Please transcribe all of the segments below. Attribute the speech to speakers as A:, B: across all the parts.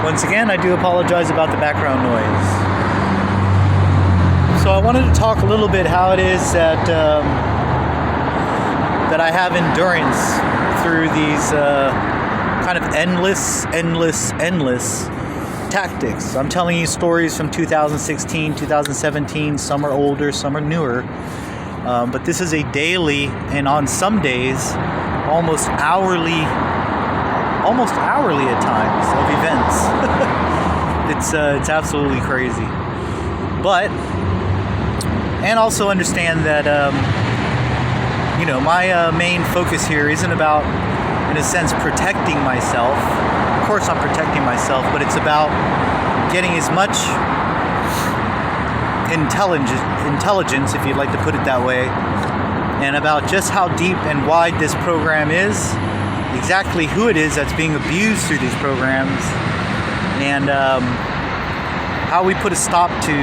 A: Once again, I do apologize about the background noise. So I wanted to talk a little bit how it is that that I have endurance through these kind of endless tactics. I'm telling you stories from 2016, 2017. Some are older, some are newer. But this is a daily, and on some days, almost hourly at times of events. It's absolutely crazy. But, and also understand that, my main focus here isn't about, in a sense, protecting myself. Of course I'm protecting myself, but it's about getting as much intelligence, if you'd like to put it that way, and about just how deep and wide this program is, exactly who it is that's being abused through these programs, and how we put a stop to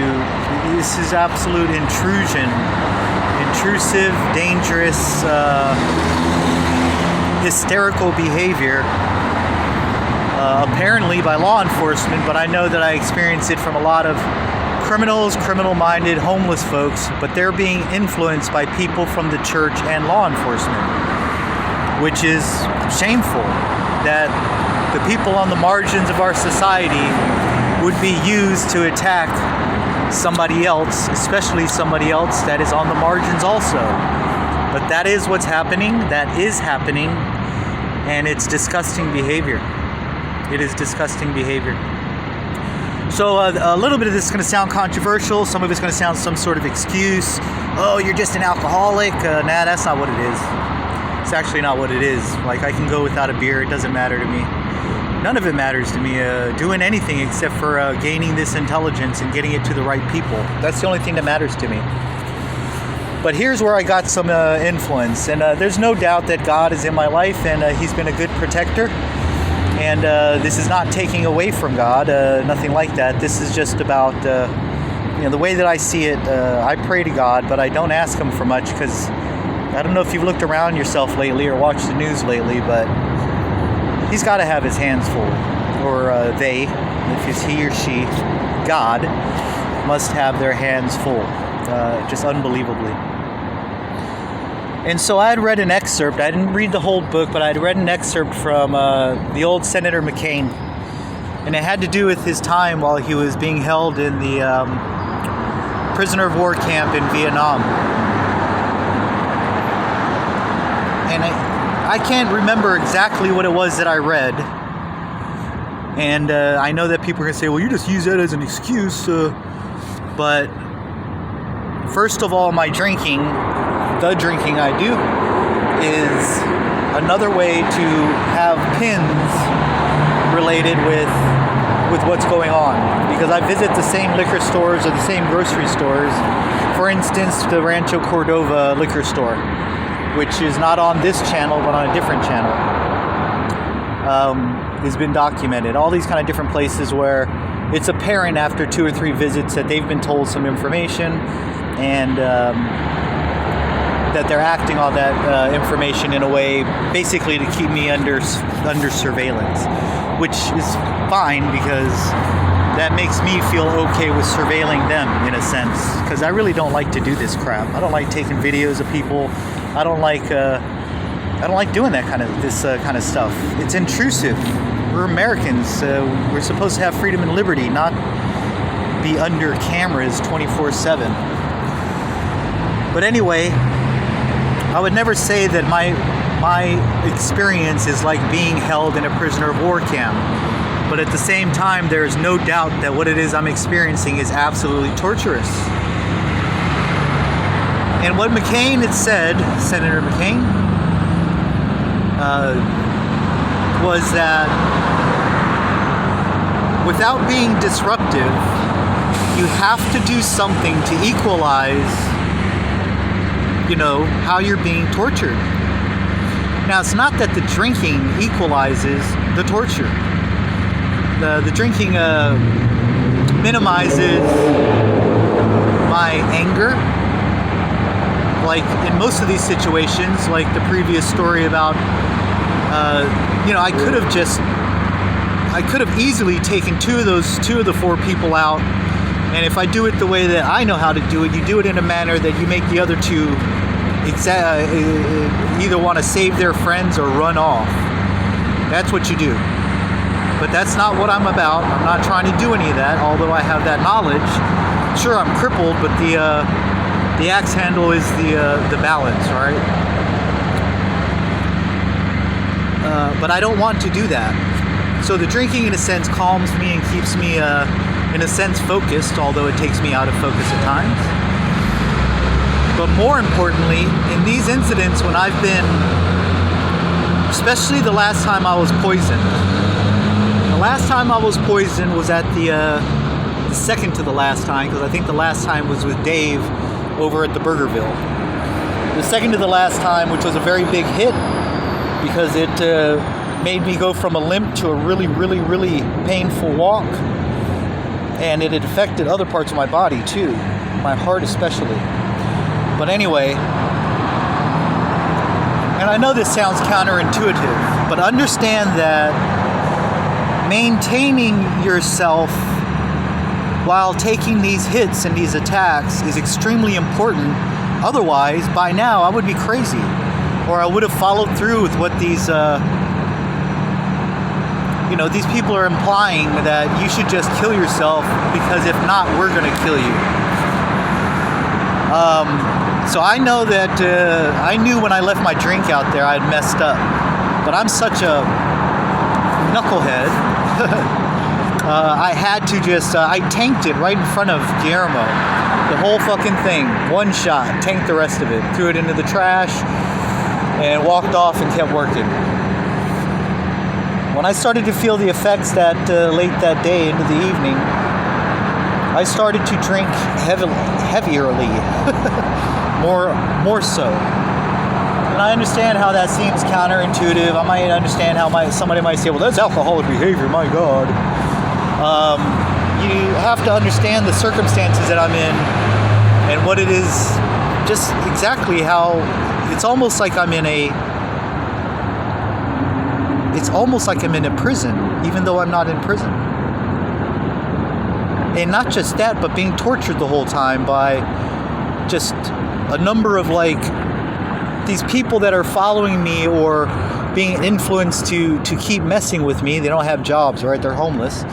A: this is absolute intrusive, dangerous, hysterical behavior, apparently by law enforcement, but I know that I experience it from a lot of criminals, criminal-minded, homeless folks, but they're being influenced by people from the church and law enforcement, which is shameful that the people on the margins of our society would be used to attack somebody else, especially somebody else that is on the margins also. But that is what's happening, that is happening, and it's disgusting behavior. It is disgusting behavior. So a little bit of this is going to sound controversial. Some of it's going to sound some sort of excuse. Oh, you're just an alcoholic. Nah, that's not what it is. It's actually not what it is. Like, I can go without a beer. It doesn't matter to me. None of it matters to me doing anything except for gaining this intelligence and getting it to the right people. That's the only thing that matters to me. But here's where I got some influence. And there's no doubt that God is in my life, and He's been a good protector. And this is not taking away from God, nothing like that. This is just about, the way that I see it. I pray to God, but I don't ask Him for much, because I don't know if you've looked around yourself lately or watched the news lately, but He's got to have His hands full, or they, if it's he or she, God, must have their hands full, just unbelievably. And so I had read an excerpt. I didn't read the whole book, but I had read an excerpt from the old Senator McCain. And it had to do with his time while he was being held in the prisoner of war camp in Vietnam. And I can't remember exactly what it was that I read. And I know that people are going to say, well, you just use that as an excuse. But first of all, the drinking I do is another way to have pins related with what's going on, because I visit the same liquor stores or the same grocery stores. For instance, the Rancho Cordova liquor store, which is not on this channel but on a different channel, has been documented. All these kind of different places where it's apparent after 2 or 3 visits that they've been told some information, and that they're acting on that information in a way basically to keep me under surveillance, which is fine, because that makes me feel okay with surveilling them in a sense, because I really don't like to do this crap. I don't like taking videos of people. I don't like doing that kind of stuff. It's intrusive. We're Americans. We're supposed to have freedom and liberty, not be under cameras 24/7. But anyway, I would never say that my experience is like being held in a prisoner of war camp. But at the same time, there's no doubt that what it is I'm experiencing is absolutely torturous. And what McCain had said, Senator McCain, was that without being disruptive, you have to do something to equalize how you're being tortured. Now, it's not that the drinking equalizes the torture. The drinking minimizes my anger. Like in most of these situations, like the previous story about, I could have just I could have easily taken two of the four people out. And if I do it the way that I know how to do it, you do it in a manner that you make the other two either want to save their friends or run off. That's what you do. But that's not what I'm about. I'm not trying to do any of that, although I have that knowledge. Sure, I'm crippled, but the axe handle is the balance, right? But I don't want to do that. So the drinking, in a sense, calms me and keeps me, in a sense, focused, although it takes me out of focus at times. But more importantly, in these incidents when I've been, especially the last time I was poisoned. The last time I was poisoned was at the second to the last time, because I think the last time was with Dave over at the Burgerville. The second to the last time, which was a very big hit, because it made me go from a limp to a really, really, really painful walk. And it had affected other parts of my body too, my heart especially. But anyway, and I know this sounds counterintuitive, but understand that maintaining yourself while taking these hits and these attacks is extremely important. Otherwise, by now, I would be crazy. Or I would have followed through with what these these people are implying, that you should just kill yourself, because if not, we're going to kill you. So I know that I knew when I left my drink out there I'd messed up. But I'm such a knucklehead. I had to just, I tanked it right in front of Guillermo. The whole fucking thing. One shot. Tanked the rest of it. Threw it into the trash and walked off and kept working. When I started to feel the effects that late that day into the evening, I started to drink heavierly, more so. And I understand how that seems counterintuitive. I might understand how somebody might say, well, that's alcoholic behavior, my God. You have to understand the circumstances that I'm in and what it is, just exactly how it's almost like I'm in a prison, even though I'm not in prison. And not just that, but being tortured the whole time by just a number of these people that are following me or being influenced to keep messing with me. They don't have jobs, right? They're homeless.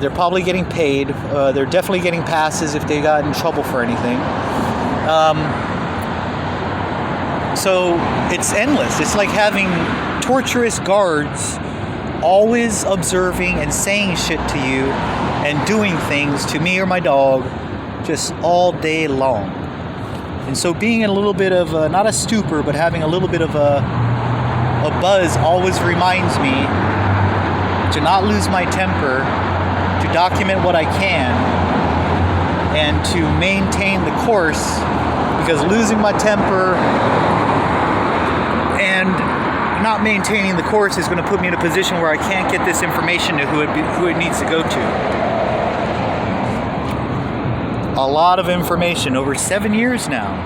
A: They're probably getting paid. They're definitely getting passes if they got in trouble for anything. So it's endless. It's like having torturous guards always observing and saying shit to you and doing things to me or my dog just all day long. And so being in a little bit of not a stupor, but having a little bit of a buzz always reminds me to not lose my temper, to document what I can, and to maintain the course, because losing my temper and not maintaining the course is going to put me in a position where I can't get this information to who it needs to go to. A lot of information, over 7 years now.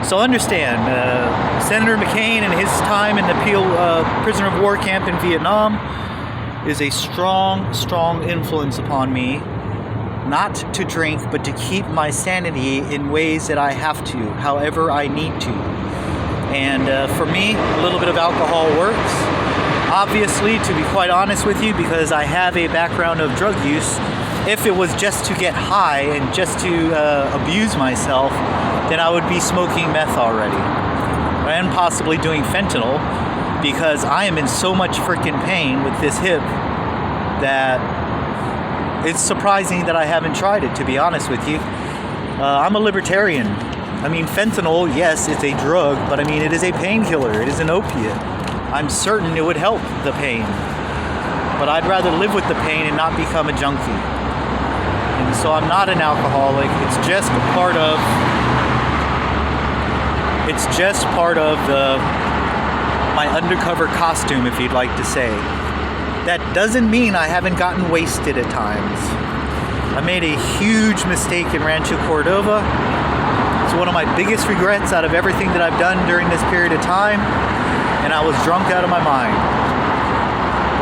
A: So understand, Senator McCain and his time in the prisoner of war camp in Vietnam is a strong, strong influence upon me, not to drink, but to keep my sanity in ways that I have to, however I need to. And for me, a little bit of alcohol works. Obviously, to be quite honest with you, because I have a background of drug use, if it was just to get high and just to abuse myself, then I would be smoking meth already. And possibly doing fentanyl, because I am in so much freaking pain with this hip that it's surprising that I haven't tried it, to be honest with you. I'm a libertarian. I mean, fentanyl, yes, it's a drug, but I mean, it is a painkiller. It is an opiate. I'm certain it would help the pain. But I'd rather live with the pain and not become a junkie. And so I'm not an alcoholic. It's just part of my undercover costume, if you'd like to say. That doesn't mean I haven't gotten wasted at times. I made a huge mistake in Rancho Cordova. It's one of my biggest regrets out of everything that I've done during this period of time, and I was drunk out of my mind.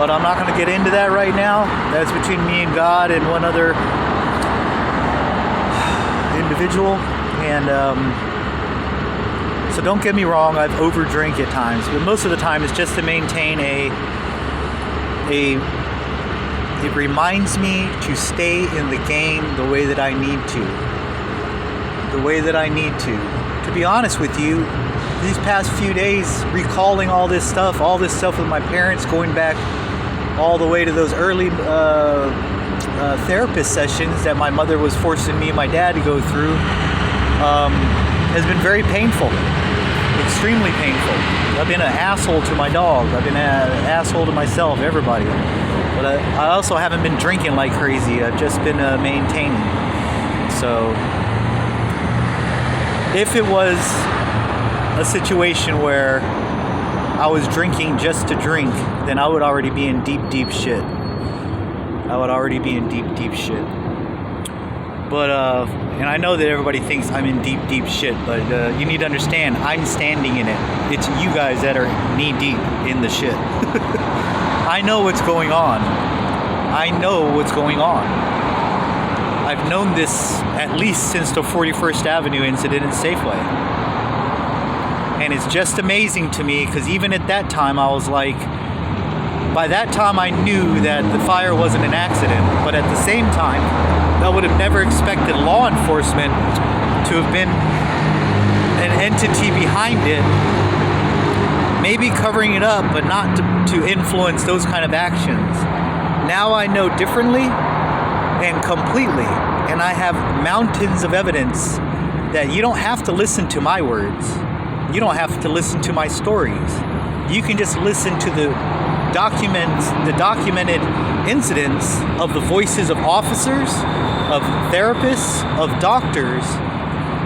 A: But I'm not going to get into that right now. That's between me and God and one other individual. And so don't get me wrong, I've overdrank at times, but most of the time it's just to maintain it reminds me to stay in the game the way that I need to. The way that I need to. To be honest with you, these past few days, recalling all this stuff with my parents, going back all the way to those early therapist sessions that my mother was forcing me and my dad to go through, has been very painful. Extremely painful. I've been an asshole to my dog. I've been an asshole to myself, everybody. But I also haven't been drinking like crazy. I've just been maintaining. So, if it was a situation where I was drinking just to drink, then I would already be in deep, deep shit. I would already be in deep, deep shit. But, and I know that everybody thinks I'm in deep, deep shit, but you need to understand, I'm standing in it. It's you guys that are knee deep in the shit. I know what's going on. I know what's going on. I've known this at least since the 41st Avenue incident in Safeway. And it's just amazing to me, because even at that time I was like, by that time I knew that the fire wasn't an accident, but at the same time, I would have never expected law enforcement to have been an entity behind it, maybe covering it up, but not to influence those kind of actions. Now I know differently and completely, and I have mountains of evidence that you don't have to listen to my words. You don't have to listen to my stories. You can just listen to the documented incidents of the voices of officers, of therapists, of doctors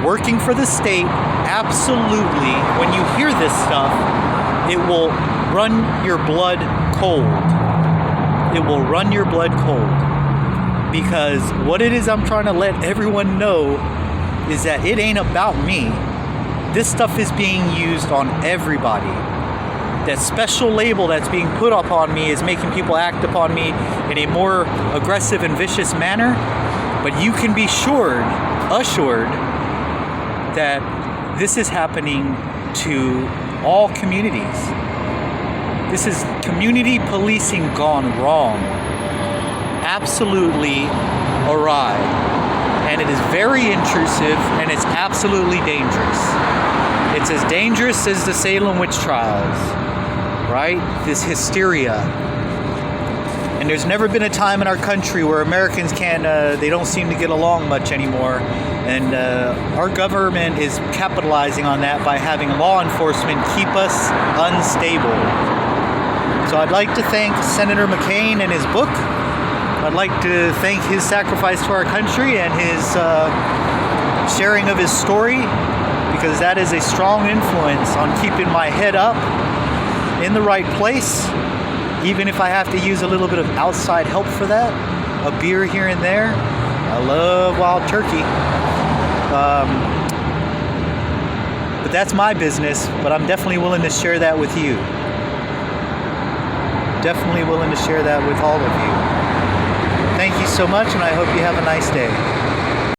A: working for the state. Absolutely, when you hear this stuff, it will run your blood cold. It will run your blood cold. Because what it is I'm trying to let everyone know is that it ain't about me. This stuff is being used on everybody. That special label that's being put upon me is making people act upon me in a more aggressive and vicious manner. But you can be assured that this is happening to all communities. This is community policing gone wrong. Absolutely awry. And it is very intrusive, and it's absolutely dangerous. It's as dangerous as the Salem witch trials, right? This hysteria. And there's never been a time in our country where Americans they don't seem to get along much anymore. And our government is capitalizing on that by having law enforcement keep us unstable. So I'd like to thank Senator McCain and his book. I'd like to thank his sacrifice to our country and his sharing of his story, because that is a strong influence on keeping my head up in the right place, even if I have to use a little bit of outside help for that, a beer here and there. I love wild turkey. But that's my business, but I'm definitely willing to share that with you. Definitely willing to share that with all of you. Thank you so much, and I hope you have a nice day.